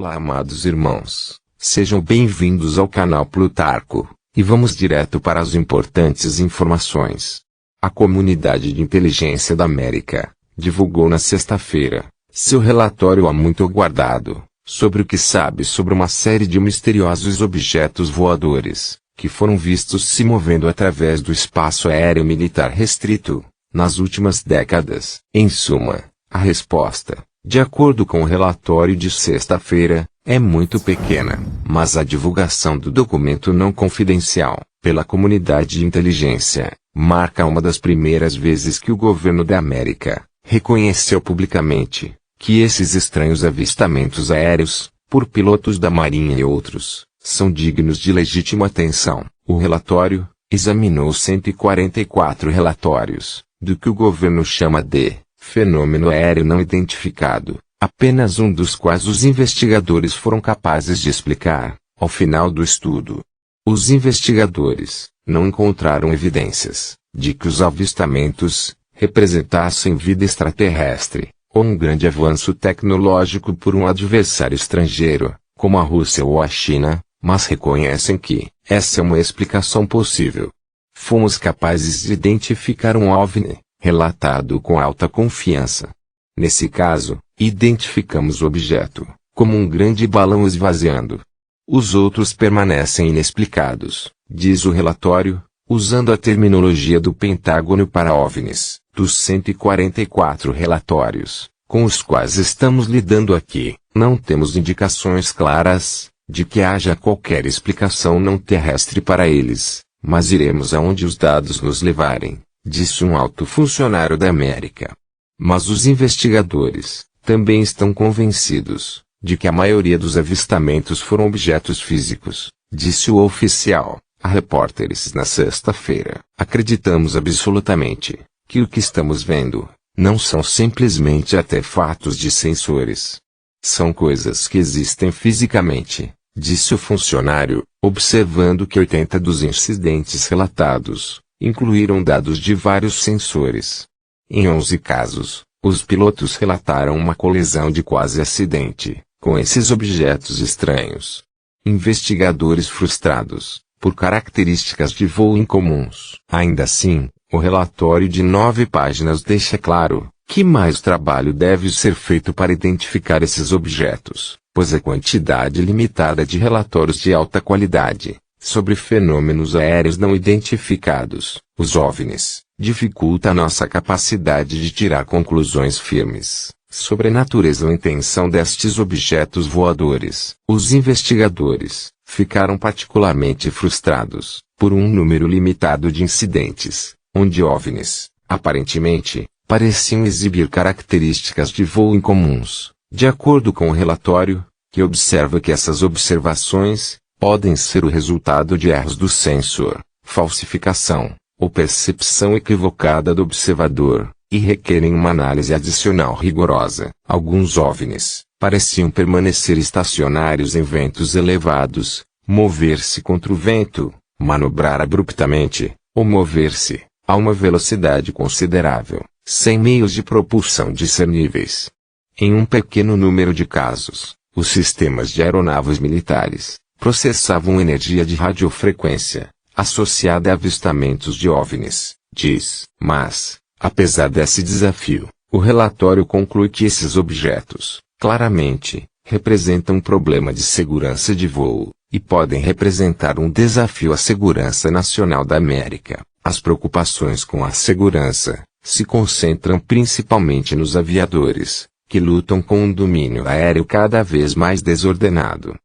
Olá, amados irmãos, sejam bem-vindos ao canal Plutarco, e vamos direto para as importantes informações. A Comunidade de Inteligência da América divulgou na sexta-feira seu relatório há muito aguardado, sobre o que sabe sobre uma série de misteriosos objetos voadores, que foram vistos se movendo através do espaço aéreo militar restrito, nas últimas décadas. Em suma, a resposta, de acordo com o relatório de sexta-feira, é muito pequena, mas a divulgação do documento não confidencial, pela comunidade de inteligência, marca uma das primeiras vezes que o governo da América reconheceu publicamente que esses estranhos avistamentos aéreos, por pilotos da Marinha e outros, são dignos de legítima atenção. O relatório examinou 144 relatórios, do que o governo chama de fenômeno aéreo não identificado, apenas um dos quais os investigadores foram capazes de explicar, ao final do estudo. Os investigadores não encontraram evidências de que os avistamentos representassem vida extraterrestre, ou um grande avanço tecnológico por um adversário estrangeiro, como a Rússia ou a China, mas reconhecem que essa é uma explicação possível. Fomos capazes de identificar um OVNI, relatado com alta confiança. Nesse caso, identificamos o objeto como um grande balão esvaziando. Os outros permanecem inexplicados, diz o relatório, usando a terminologia do Pentágono para OVNIs. Dos 144 relatórios com os quais estamos lidando aqui, não temos indicações claras de que haja qualquer explicação não terrestre para eles, mas iremos aonde os dados nos levarem, disse um alto funcionário da América. Mas os investigadores também estão convencidos de que a maioria dos avistamentos foram objetos físicos, disse o oficial a repórteres na sexta-feira. Acreditamos absolutamente que o que estamos vendo não são simplesmente artefatos de sensores. São coisas que existem fisicamente, disse o funcionário, observando que 80 dos incidentes relatados incluíram dados de vários sensores. Em 11 casos, os pilotos relataram uma colisão de quase acidente com esses objetos estranhos. Investigadores frustrados por características de voo incomuns. Ainda assim, o relatório de 9 páginas deixa claro que mais trabalho deve ser feito para identificar esses objetos, pois a quantidade limitada de relatórios de alta qualidade sobre fenômenos aéreos não identificados, os OVNIs, dificulta a nossa capacidade de tirar conclusões firmes sobre a natureza ou intenção destes objetos voadores. Os investigadores ficaram particularmente frustrados por um número limitado de incidentes, onde OVNIs, aparentemente, pareciam exibir características de voo incomuns, de acordo com o relatório, que observa que essas observações podem ser o resultado de erros do sensor, falsificação, ou percepção equivocada do observador, e requerem uma análise adicional rigorosa. Alguns OVNIs pareciam permanecer estacionários em ventos elevados, mover-se contra o vento, manobrar abruptamente, ou mover-se a uma velocidade considerável, sem meios de propulsão discerníveis. Em um pequeno número de casos, os sistemas de aeronaves militares processavam energia de radiofrequência, associada a avistamentos de OVNIs, diz. Mas, apesar desse desafio, o relatório conclui que esses objetos, claramente, representam um problema de segurança de voo, e podem representar um desafio à segurança nacional da América. As preocupações com a segurança se concentram principalmente nos aviadores, que lutam com um domínio aéreo cada vez mais desordenado.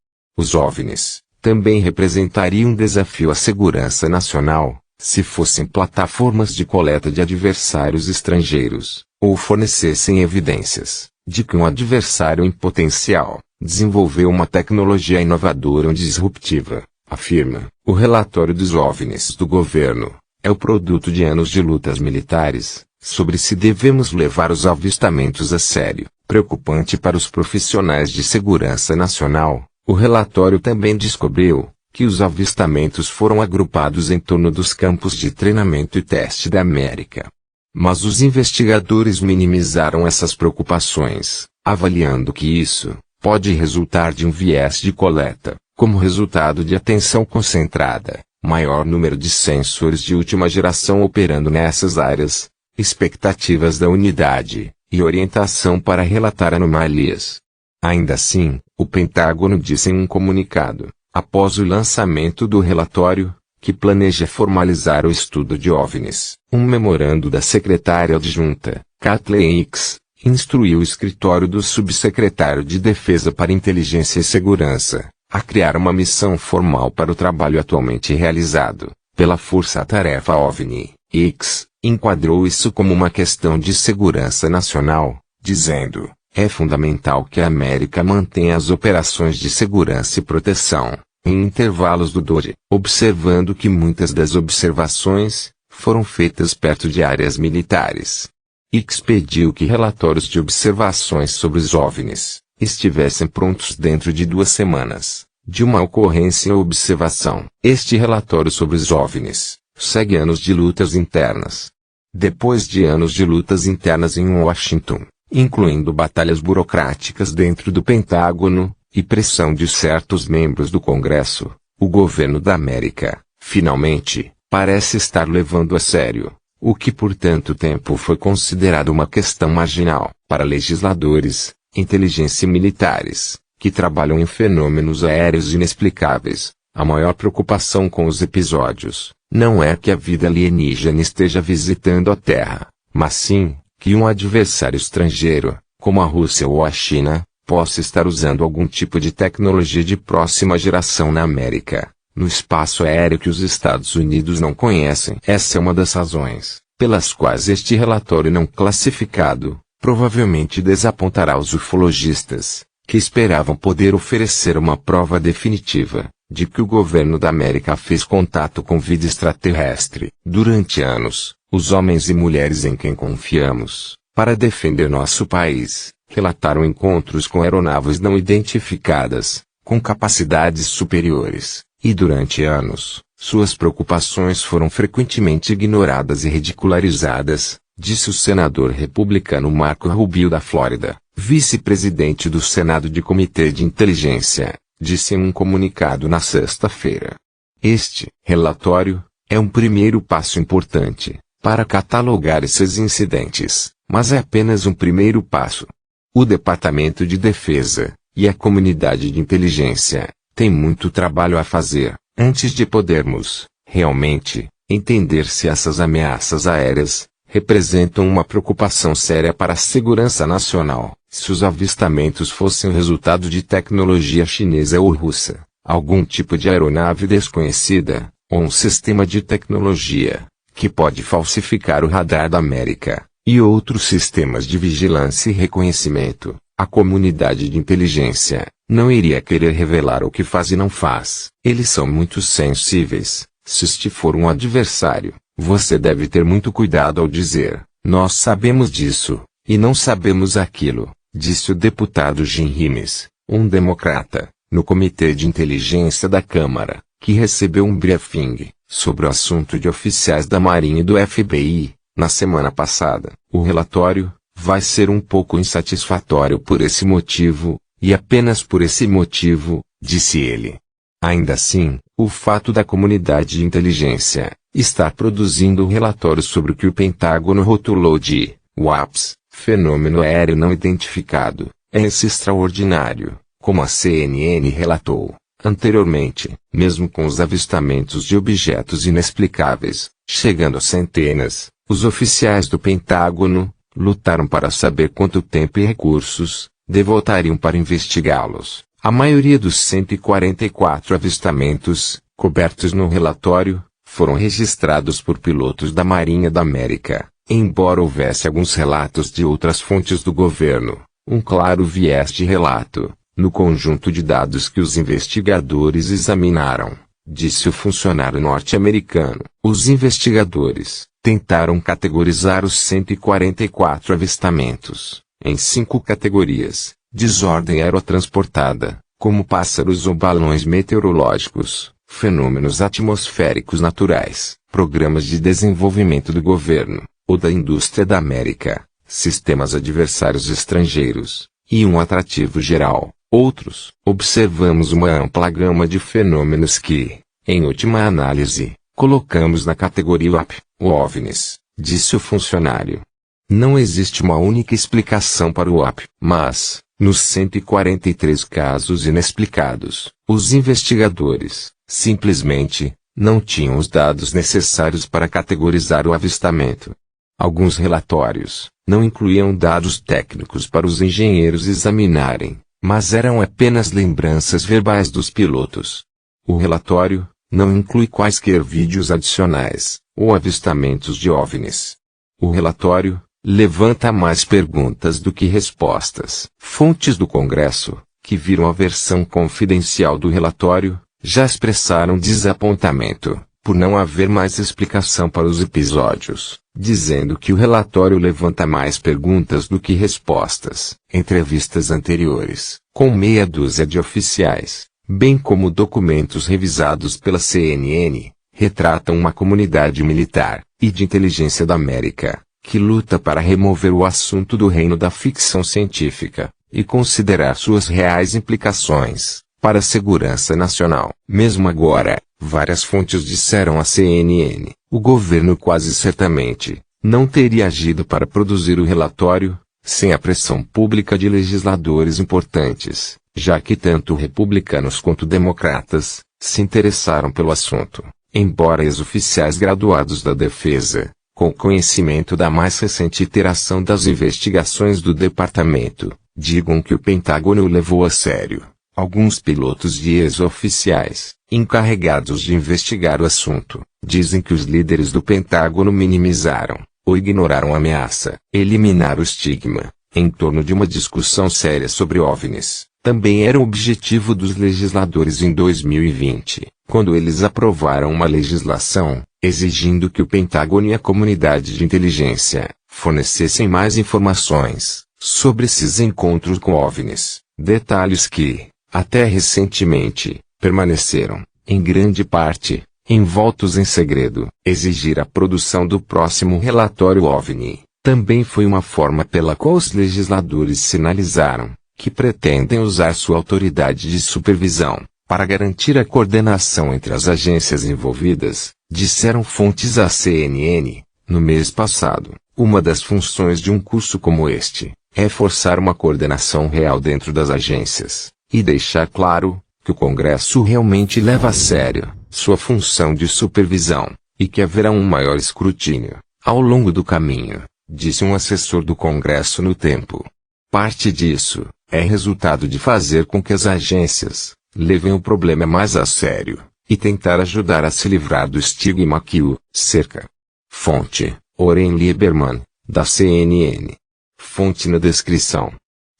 Os OVNIs também representariam um desafio à segurança nacional, se fossem plataformas de coleta de adversários estrangeiros, ou fornecessem evidências de que um adversário em potencial desenvolveu uma tecnologia inovadora ou disruptiva, afirma. O relatório dos OVNIs do governo é o produto de anos de lutas militares sobre se devemos levar os avistamentos a sério. Preocupante para os profissionais de segurança nacional, o relatório também descobriu que os avistamentos foram agrupados em torno dos campos de treinamento e teste da América. Mas os investigadores minimizaram essas preocupações, avaliando que isso pode resultar de um viés de coleta, como resultado de atenção concentrada, maior número de sensores de última geração operando nessas áreas, expectativas da unidade, e orientação para relatar anomalias. Ainda assim, o Pentágono disse em um comunicado, após o lançamento do relatório, que planeja formalizar o estudo de OVNIs. Um memorando da secretária adjunta, Kathleen Hicks, instruiu o escritório do subsecretário de Defesa para Inteligência e Segurança, a criar uma missão formal para o trabalho atualmente realizado pela Força-Tarefa OVNI. Hicks enquadrou isso como uma questão de segurança nacional, dizendo: é fundamental que a América mantenha as operações de segurança e proteção em intervalos do DoD, observando que muitas das observações foram feitas perto de áreas militares. Hicks pediu que relatórios de observações sobre os OVNIs estivessem prontos dentro de 2 semanas de uma ocorrência ou observação. Este relatório sobre os OVNIs segue anos de lutas internas. Depois de anos de lutas internas em Washington, incluindo batalhas burocráticas dentro do Pentágono, e pressão de certos membros do Congresso, o governo da América, finalmente, parece estar levando a sério o que por tanto tempo foi considerado uma questão marginal para legisladores, inteligência e militares, que trabalham em fenômenos aéreos inexplicáveis. A maior preocupação com os episódios não é que a vida alienígena esteja visitando a Terra, mas sim que um adversário estrangeiro, como a Rússia ou a China, possa estar usando algum tipo de tecnologia de próxima geração na América, no espaço aéreo que os Estados Unidos não conhecem. Essa é uma das razões pelas quais este relatório não classificado provavelmente desapontará os ufologistas, que esperavam poder oferecer uma prova definitiva de que o governo da América fez contato com vida extraterrestre. Durante anos, os homens e mulheres em quem confiamos para defender nosso país relataram encontros com aeronaves não identificadas, com capacidades superiores, e durante anos, suas preocupações foram frequentemente ignoradas e ridicularizadas, disse o senador republicano Marco Rubio da Flórida, vice-presidente do Senado de Comitê de Inteligência, disse em um comunicado na sexta-feira. Este relatório é um primeiro passo importante para catalogar esses incidentes, mas é apenas um primeiro passo. O Departamento de Defesa e a comunidade de inteligência têm muito trabalho a fazer antes de podermos, realmente, entender se essas ameaças aéreas representam uma preocupação séria para a segurança nacional. Se os avistamentos fossem resultado de tecnologia chinesa ou russa, algum tipo de aeronave desconhecida, ou um sistema de tecnologia que pode falsificar o radar da América, e outros sistemas de vigilância e reconhecimento, a comunidade de inteligência não iria querer revelar o que faz e não faz. Eles são muito sensíveis. Se este for um adversário, você deve ter muito cuidado ao dizer: nós sabemos disso, e não sabemos aquilo, disse o deputado Jim Rimes, um democrata, no Comitê de Inteligência da Câmara, que recebeu um briefing sobre o assunto de oficiais da Marinha e do FBI, na semana passada. O relatório vai ser um pouco insatisfatório por esse motivo, e apenas por esse motivo, disse ele. Ainda assim, o fato da comunidade de inteligência estar produzindo um relatório sobre o que o Pentágono rotulou de UAPs, fenômeno aéreo não identificado, é extraordinário, como a CNN relatou anteriormente. Mesmo com os avistamentos de objetos inexplicáveis, chegando a centenas, os oficiais do Pentágono lutaram para saber quanto tempo e recursos devotariam para investigá-los. A maioria dos 144 avistamentos, cobertos no relatório, foram registrados por pilotos da Marinha da América, embora houvesse alguns relatos de outras fontes do governo, um claro viés de relato, no conjunto de dados que os investigadores examinaram, disse o funcionário norte-americano. Os investigadores tentaram categorizar os 144 avistamentos em 5 categorias: desordem aerotransportada, como pássaros ou balões meteorológicos, fenômenos atmosféricos naturais, programas de desenvolvimento do governo, ou da indústria da América, sistemas adversários estrangeiros, e um atrativo geral. Outros, observamos uma ampla gama de fenômenos que, em última análise, colocamos na categoria UAP, OVNIs, disse o funcionário. Não existe uma única explicação para o UAP, mas, nos 143 casos inexplicados, os investigadores, simplesmente, não tinham os dados necessários para categorizar o avistamento. Alguns relatórios não incluíam dados técnicos para os engenheiros examinarem, mas eram apenas lembranças verbais dos pilotos. O relatório não inclui quaisquer vídeos adicionais, ou avistamentos de OVNIs. O relatório levanta mais perguntas do que respostas. Fontes do Congresso, que viram a versão confidencial do relatório, já expressaram desapontamento por não haver mais explicação para os episódios, dizendo que o relatório levanta mais perguntas do que respostas. Entrevistas anteriores, com meia dúzia de oficiais, bem como documentos revisados pela CNN, retratam uma comunidade militar e de inteligência da América, que luta para remover o assunto do reino da ficção científica, e considerar suas reais implicações para a segurança nacional. Mesmo agora, várias fontes disseram à CNN, o governo quase certamente não teria agido para produzir o relatório, sem a pressão pública de legisladores importantes, já que tanto republicanos quanto democratas se interessaram pelo assunto, embora ex-oficiais graduados da defesa, com conhecimento da mais recente iteração das investigações do departamento, digam que o Pentágono o levou a sério. Alguns pilotos de ex-oficiais, encarregados de investigar o assunto, dizem que os líderes do Pentágono minimizaram, ou ignoraram a ameaça, eliminar o estigma, em torno de uma discussão séria sobre OVNIs. Também era o objetivo dos legisladores em 2020, quando eles aprovaram uma legislação, exigindo que o Pentágono e a comunidade de inteligência fornecessem mais informações sobre esses encontros com OVNIs, detalhes que, até recentemente, permaneceram, em grande parte, envoltos em segredo. Exigir a produção do próximo relatório OVNI também foi uma forma pela qual os legisladores sinalizaram que pretendem usar sua autoridade de supervisão para garantir a coordenação entre as agências envolvidas, disseram fontes à CNN. No mês passado, uma das funções de um curso como este é forçar uma coordenação real dentro das agências e deixar claro que o Congresso realmente leva a sério sua função de supervisão, e que haverá um maior escrutínio ao longo do caminho, disse um assessor do Congresso no Tempo. Parte disso é resultado de fazer com que as agências levem o problema mais a sério e tentar ajudar a se livrar do estigma que o cerca. Fonte: Oren Lieberman, da CNN. Fonte na descrição.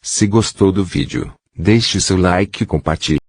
Se gostou do vídeo, deixe seu like e compartilhe.